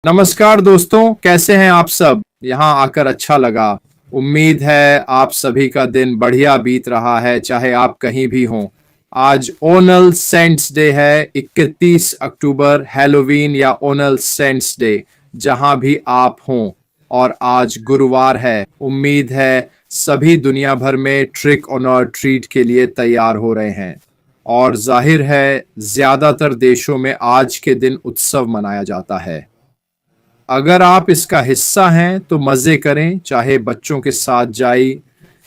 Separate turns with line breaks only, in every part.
नमस्कार दोस्तों, कैसे हैं आप सब। यहाँ आकर अच्छा लगा। उम्मीद है आप सभी का दिन बढ़िया बीत रहा है, चाहे आप कहीं भी हों। आज ओनल सेंट्स डे है, 31 अक्टूबर, हैलोवीन या ओनल सेंट्स डे, जहां भी आप हों। और आज गुरुवार है। उम्मीद है सभी दुनिया भर में ट्रिक और ट्रीट के लिए तैयार हो रहे हैं। और जाहिर है ज्यादातर देशों में आज के दिन उत्सव मनाया जाता है। अगर आप इसका हिस्सा हैं तो मजे करें, चाहे बच्चों के साथ जाए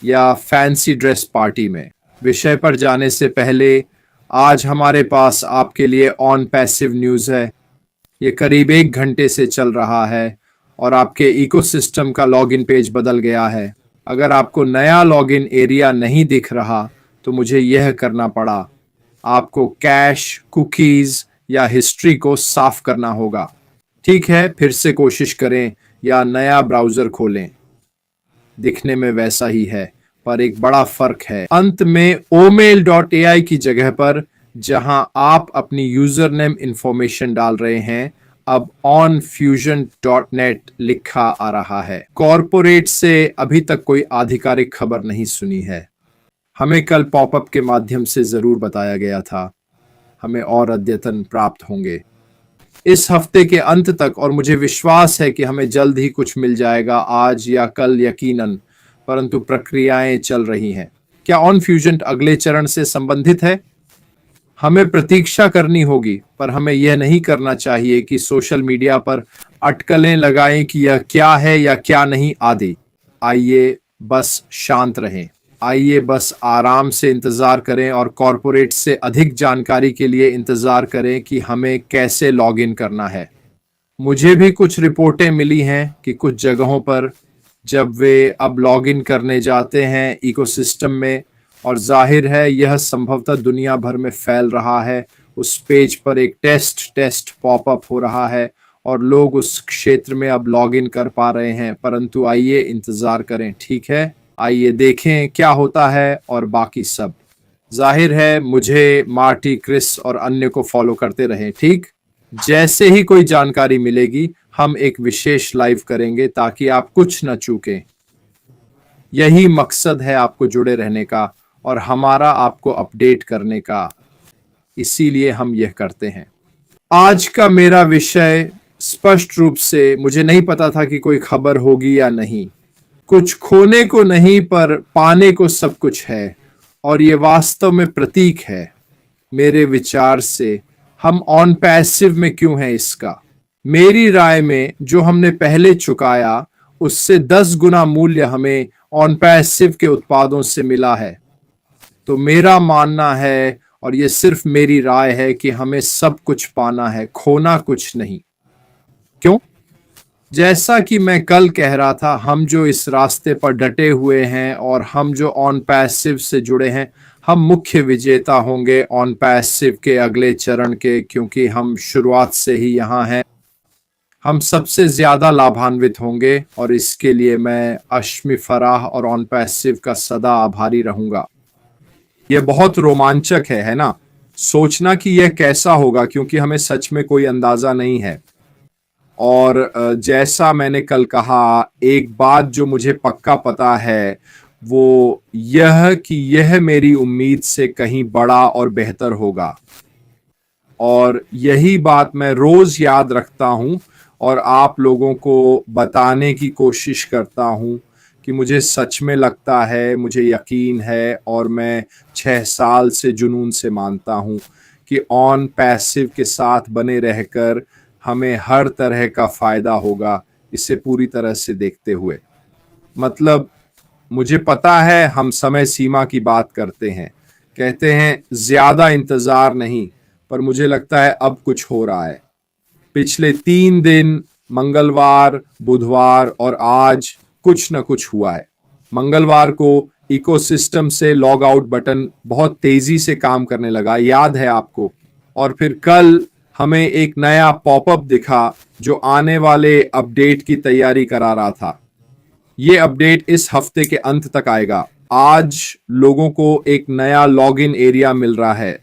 या फैंसी ड्रेस पार्टी में। विषय पर जाने से पहले आज हमारे पास आपके लिए ऑन पैसिव न्यूज़ है। ये करीब 1 घंटे से चल रहा है और आपके इकोसिस्टम का लॉगिन पेज बदल गया है। अगर आपको नया लॉगिन एरिया नहीं दिख रहा तो मुझे यह करना पड़ा। आपको कैश, कुकीज या हिस्ट्री को साफ करना होगा। ठीक है, फिर से कोशिश करें या नया ब्राउजर खोलें। दिखने में वैसा ही है, पर एक बड़ा फर्क है। अंत में omail.ai की जगह पर जहां आप अपनी यूजर नेम इंफॉर्मेशन डाल रहे हैं, अब onfusion.net लिखा आ रहा है। कॉरपोरेट से अभी तक कोई आधिकारिक खबर नहीं सुनी है। हमें कल पॉपअप के माध्यम से जरूर बताया गया था। हमें और अद्यतन प्राप्त होंगे इस हफ्ते के अंत तक, और मुझे विश्वास है कि हमें जल्द ही कुछ मिल जाएगा, आज या कल यकीनन। परंतु प्रक्रियाएं चल रही हैं। क्या ऑन फ्यूजन अगले चरण से संबंधित है? हमें प्रतीक्षा करनी होगी, पर हमें यह नहीं करना चाहिए कि सोशल मीडिया पर अटकलें लगाएं कि यह क्या है या क्या नहीं आदि। आइए बस शांत रहें। आइए बस आराम से इंतजार करें और कॉरपोरेट से अधिक जानकारी के लिए इंतजार करें कि हमें कैसे लॉग इन करना है। मुझे भी कुछ रिपोर्टें मिली हैं कि कुछ जगहों पर जब वे अब लॉग इन करने जाते हैं इकोसिस्टम में, और जाहिर है यह संभवतः दुनिया भर में फैल रहा है, उस पेज पर एक टेस्ट पॉपअप हो रहा है और लोग उस क्षेत्र में अब लॉग इन कर पा रहे हैं। परंतु आइए इंतजार करें, ठीक है। आइए देखें क्या होता है और बाकी सब। जाहिर है मुझे, मार्टी, क्रिस और अन्य को फॉलो करते रहें, ठीक। जैसे ही कोई जानकारी मिलेगी हम एक विशेष लाइव करेंगे ताकि आप कुछ न चूकें। यही मकसद है आपको जुड़े रहने का और हमारा आपको अपडेट करने का, इसीलिए हम यह करते हैं। आज का मेरा विषय स्पष्ट रूप से, मुझे नहीं पता था कि कोई खबर होगी या नहीं। कुछ खोने को नहीं पर पाने को सब कुछ है, और ये वास्तव में प्रतीक है मेरे विचार से हम ऑन पैसिव में क्यों हैं इसका। मेरी राय में जो हमने पहले चुकाया उससे 10 गुना मूल्य हमें ऑन पैसिव के उत्पादों से मिला है। तो मेरा मानना है, और ये सिर्फ मेरी राय है, कि हमें सब कुछ पाना है, खोना कुछ नहीं। क्यों? जैसा कि मैं कल कह रहा था, हम जो इस रास्ते पर डटे हुए हैं और हम जो ऑन पैसिव से जुड़े हैं, हम मुख्य विजेता होंगे ऑन पैसिव के अगले चरण के, क्योंकि हम शुरुआत से ही यहाँ हैं। हम सबसे ज्यादा लाभान्वित होंगे और इसके लिए मैं अश्मी फराह और ऑन पैसिव का सदा आभारी रहूंगा। यह बहुत रोमांचक है ना? सोचना कि यह कैसा होगा, क्योंकि हमें सच में कोई अंदाजा नहीं है। और जैसा मैंने कल कहा, एक बात जो मुझे पक्का पता है वो यह कि यह मेरी उम्मीद से कहीं बड़ा और बेहतर होगा। और यही बात मैं रोज याद रखता हूं और आप लोगों को बताने की कोशिश करता हूं कि मुझे सच में लगता है, मुझे यकीन है, और मैं 6 साल से जुनून से मानता हूं कि ऑन पैसिव के साथ बने रहकर हमें हर तरह का फायदा होगा, इसे पूरी तरह से देखते हुए। मतलब मुझे पता है हम समय सीमा की बात करते हैं, कहते हैं ज्यादा इंतजार नहीं, पर मुझे लगता है अब कुछ हो रहा है। पिछले 3 दिन, मंगलवार, बुधवार और आज, कुछ न कुछ हुआ है। मंगलवार को इकोसिस्टम से लॉग आउट बटन बहुत तेजी से काम करने लगा, याद है आपको। और फिर कल हमें एक नया पॉपअप दिखा जो आने वाले अपडेट की तैयारी करा रहा था। ये अपडेट इस हफ्ते के अंत तक आएगा। आज लोगों को एक नया लॉगिन एरिया मिल रहा है।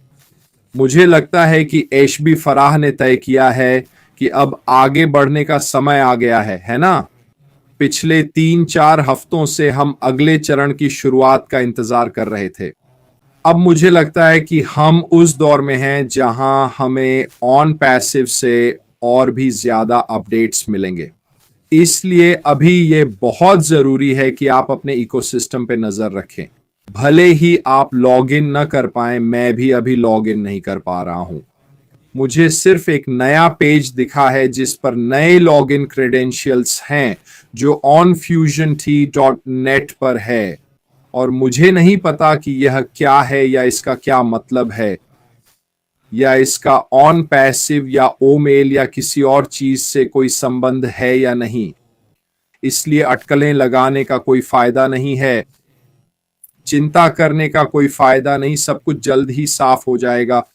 मुझे लगता है कि एशबी फराह ने तय किया है कि अब आगे बढ़ने का समय आ गया है ना। पिछले 3-4 हफ्तों से हम अगले चरण की शुरुआत का इंतजार कर रहे थे। अब मुझे लगता है कि हम उस दौर में हैं जहां हमें ऑन पैसिव से और भी ज्यादा अपडेट्स मिलेंगे। इसलिए अभी ये बहुत जरूरी है कि आप अपने इकोसिस्टम पे नजर रखें। भले ही आप लॉग इन न कर पाए, मैं भी अभी लॉग इन नहीं कर पा रहा हूं। मुझे सिर्फ एक नया पेज दिखा है जिस पर नए लॉगिन क्रेडेंशियल्स हैं जो onfusionT.net पर है, और मुझे नहीं पता कि यह क्या है या इसका क्या मतलब है, या इसका ऑन पैसिव या ओ मेल या किसी और चीज से कोई संबंध है या नहीं। इसलिए अटकलें लगाने का कोई फायदा नहीं है, चिंता करने का कोई फायदा नहीं, सब कुछ जल्द ही साफ हो जाएगा।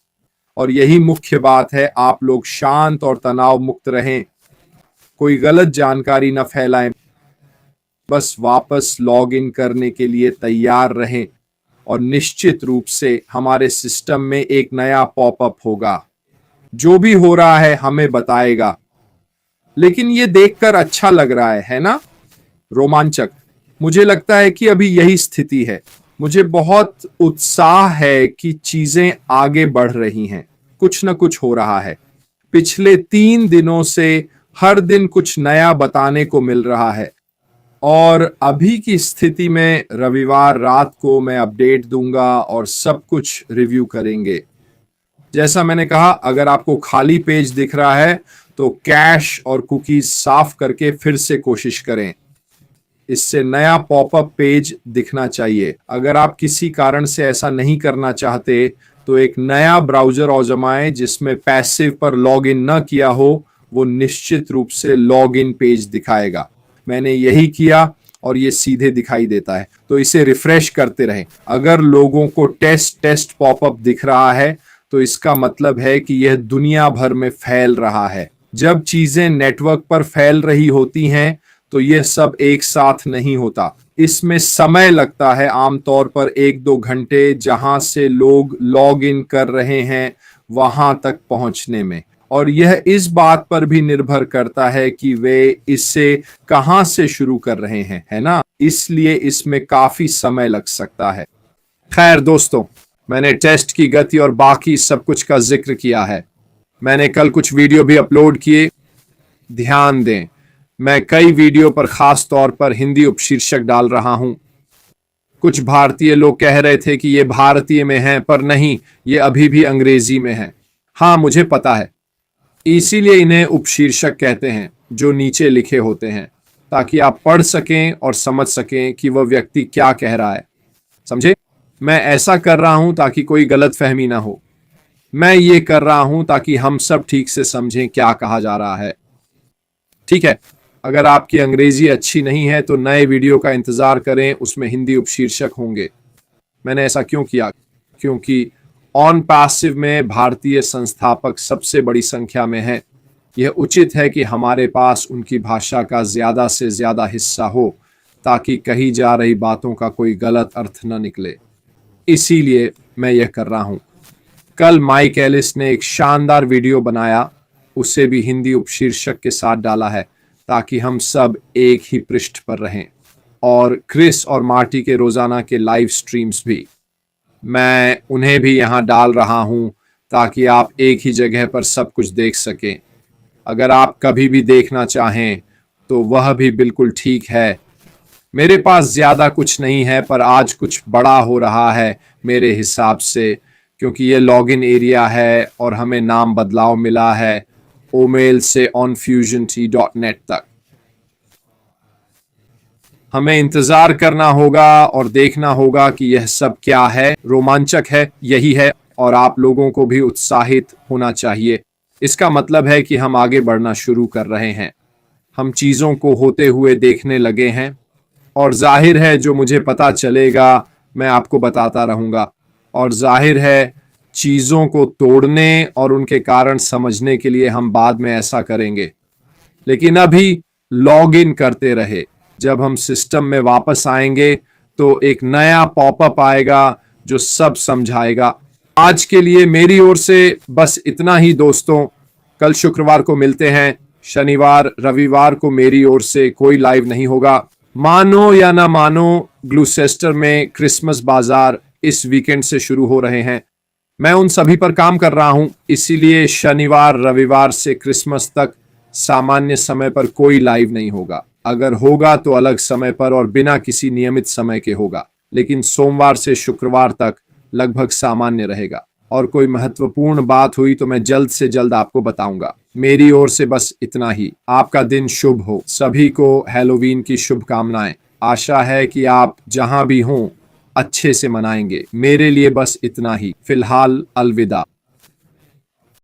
और यही मुख्य बात है, आप लोग शांत और तनाव मुक्त रहें, कोई गलत जानकारी न फैलाएं, बस वापस लॉग इन करने के लिए तैयार रहें। और निश्चित रूप से हमारे सिस्टम में एक नया पॉपअप होगा, जो भी हो रहा है हमें बताएगा। लेकिन ये देखकर अच्छा लग रहा है ना, रोमांचक। मुझे लगता है कि अभी यही स्थिति है। मुझे बहुत उत्साह है कि चीजें आगे बढ़ रही हैं, कुछ न कुछ हो रहा है। पिछले 3 दिनों से हर दिन कुछ नया बताने को मिल रहा है, और अभी की स्थिति में रविवार रात को मैं अपडेट दूंगा और सब कुछ रिव्यू करेंगे। जैसा मैंने कहा, अगर आपको खाली पेज दिख रहा है तो कैश और कुकीज साफ करके फिर से कोशिश करें। इससे नया पॉपअप पेज दिखना चाहिए। अगर आप किसी कारण से ऐसा नहीं करना चाहते तो एक नया ब्राउजर आजमाएं जिसमें पैसिव पर लॉग इन न किया हो, वो निश्चित रूप से लॉग इन पेज दिखाएगा। मैंने यही किया और ये सीधे दिखाई देता है, तो इसे रिफ्रेश करते रहें। अगर लोगों को टेस्ट पॉपअप दिख रहा है तो इसका मतलब है कि यह दुनिया भर में फैल रहा है। जब चीजें नेटवर्क पर फैल रही होती हैं तो यह सब एक साथ नहीं होता, इसमें समय लगता है, आमतौर पर 1-2 घंटे जहां से लोग लॉग इन कर रहे हैं वहां तक पहुंचने में। और यह इस बात पर भी निर्भर करता है कि वे इसे कहां से शुरू कर रहे हैं, है ना। इसलिए इसमें काफी समय लग सकता है। खैर दोस्तों, मैंने टेस्ट की गति और बाकी सब कुछ का जिक्र किया है। मैंने कल कुछ वीडियो भी अपलोड किए, ध्यान दें। मैं कई वीडियो पर खास तौर पर हिंदी उपशीर्षक डाल रहा हूं। कुछ भारतीय लोग कह रहे थे कि ये भारतीय में है, पर नहीं, ये अभी भी अंग्रेजी में है। हाँ, मुझे पता है, इसीलिए इन्हें उपशीर्षक कहते हैं, जो नीचे लिखे होते हैं, ताकि आप पढ़ सकें और समझ सकें कि वह व्यक्ति क्या कह रहा है। समझे? मैं ऐसा कर रहा हूं ताकि कोई गलतफहमी ना हो। मैं ये कर रहा हूं ताकि हम सब ठीक से समझें क्या कहा जा रहा है। ठीक है, अगर आपकी अंग्रेजी अच्छी नहीं है तो नए वीडियो का इंतजार करें, उसमें हिंदी उपशीर्षक होंगे। मैंने ऐसा क्यों किया? क्योंकि ऑन पैसिव में भारतीय संस्थापक सबसे बड़ी संख्या में हैं। यह उचित है कि हमारे पास उनकी भाषा का ज्यादा से ज्यादा हिस्सा हो, ताकि कही जा रही बातों का कोई गलत अर्थ न निकले। इसीलिए मैं यह कर रहा हूं। कल माइक एलिस ने एक शानदार वीडियो बनाया, उसे भी हिंदी उपशीर्षक के साथ डाला है, ताकि हम सब एक ही पृष्ठ पर रहें। और क्रिस और मार्टी के रोजाना के लाइव स्ट्रीम्स भी, मैं उन्हें भी यहां डाल रहा हूं, ताकि आप एक ही जगह पर सब कुछ देख सकें। अगर आप कभी भी देखना चाहें तो वह भी बिल्कुल ठीक है। मेरे पास ज्यादा कुछ नहीं है, पर आज कुछ बड़ा हो रहा है मेरे हिसाब से, क्योंकि ये लॉगिन एरिया है और हमें नाम बदलाव मिला है ओमेल से onfusionT.net तक। हमें इंतजार करना होगा और देखना होगा कि यह सब क्या है। रोमांचक है, यही है, और आप लोगों को भी उत्साहित होना चाहिए। इसका मतलब है कि हम आगे बढ़ना शुरू कर रहे हैं, हम चीजों को होते हुए देखने लगे हैं, और जाहिर है जो मुझे पता चलेगा मैं आपको बताता रहूंगा। और जाहिर है चीजों को तोड़ने और उनके कारण समझने के लिए हम बाद में ऐसा करेंगे। लेकिन अभी लॉग इन करते रहे। जब हम सिस्टम में वापस आएंगे तो एक नया पॉपअप आएगा जो सब समझाएगा। आज के लिए मेरी ओर से बस इतना ही दोस्तों। कल शुक्रवार को मिलते हैं। शनिवार रविवार को मेरी ओर से कोई लाइव नहीं होगा। मानो या ना मानो, ग्लूसेस्टर में क्रिसमस बाजार इस वीकेंड से शुरू हो रहे हैं। मैं उन सभी पर काम कर रहा हूं, इसीलिए शनिवार रविवार से क्रिसमस तक सामान्य समय पर कोई लाइव नहीं होगा। अगर होगा तो अलग समय पर और बिना किसी नियमित समय के होगा, लेकिन सोमवार से शुक्रवार तक लगभग सामान्य रहेगा। और कोई महत्वपूर्ण बात हुई तो मैं जल्द से जल्द आपको बताऊंगा। मेरी ओर से बस इतना ही। आपका दिन शुभ हो। सभी को हैलोवीन की शुभकामनाएं। आशा है कि आप जहां भी हों अच्छे से मनाएंगे। मेरे लिए बस इतना ही। फिलहाल अलविदा।